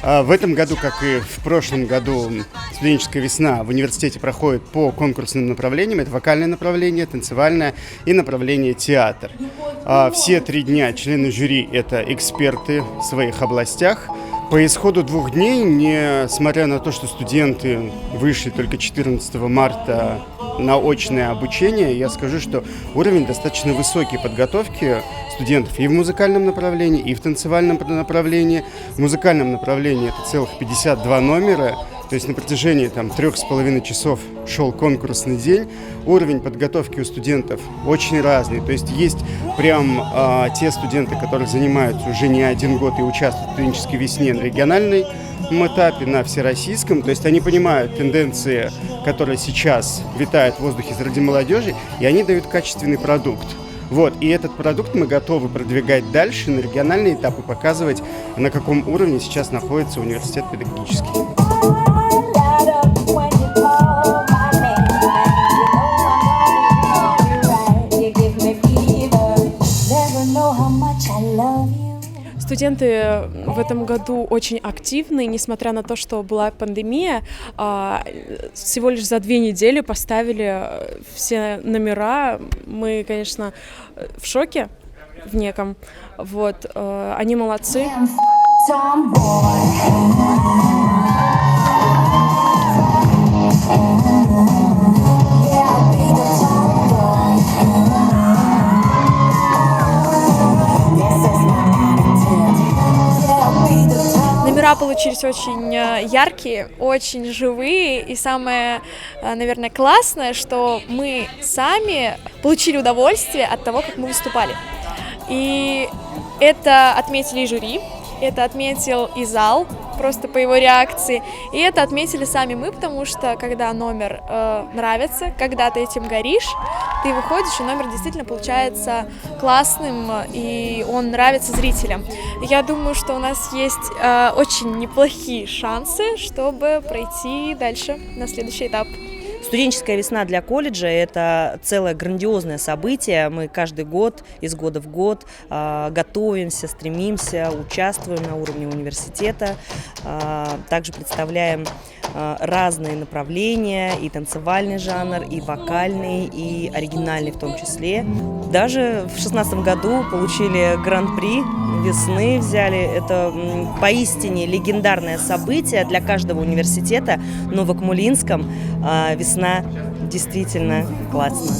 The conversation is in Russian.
В этом году, как и в прошлом году, студенческая весна в университете проходит по конкурсным направлениям. Это вокальное направление, танцевальное и направление театр. Все 3 дня члены жюри – это эксперты в своих областях. По исходу 2 дней, несмотря на то, что студенты вышли только 14 марта на очное обучение, я скажу, что уровень достаточно высокий подготовки студентов и в музыкальном направлении, и в танцевальном направлении. В музыкальном направлении это целых 52 номера, то есть на протяжении 3,5 часов шел конкурсный день. Уровень подготовки у студентов очень разный, то есть есть прям те студенты, которые занимаются уже не 1 год и участвуют в студенческой весне на региональной этапе, на всероссийском, то есть они понимают тенденции, которые сейчас витают в воздухе среди молодежи, и они дают качественный продукт. И этот продукт мы готовы продвигать дальше на региональные этапы, показывать, на каком уровне сейчас находится университет педагогический. Студенты в этом году очень активны, несмотря на то, что была пандемия. Всего лишь за 2 недели поставили все номера. Мы, конечно, в шоке в неком. Они молодцы. Номера получились очень яркие, очень живые, и самое, наверное, классное, что мы сами получили удовольствие от того, как мы выступали. И это отметили и жюри, это отметил и зал, просто по его реакции, и это отметили сами мы, потому что когда номер нравится, когда ты этим горишь, ты выходишь, и номер действительно получается классным, и он нравится зрителям. Я думаю, что у нас есть очень неплохие шансы, чтобы пройти дальше на следующий этап. Студенческая весна для колледжа – это целое грандиозное событие. Мы каждый год, из года в год готовимся, стремимся, участвуем на уровне университета. Также представляем разные направления, и танцевальный жанр, и вокальный, и оригинальный в том числе. Даже в 2016 году получили гран-при весны, взяли. Это поистине легендарное событие для каждого университета, но в Акмолинском весна действительно классная.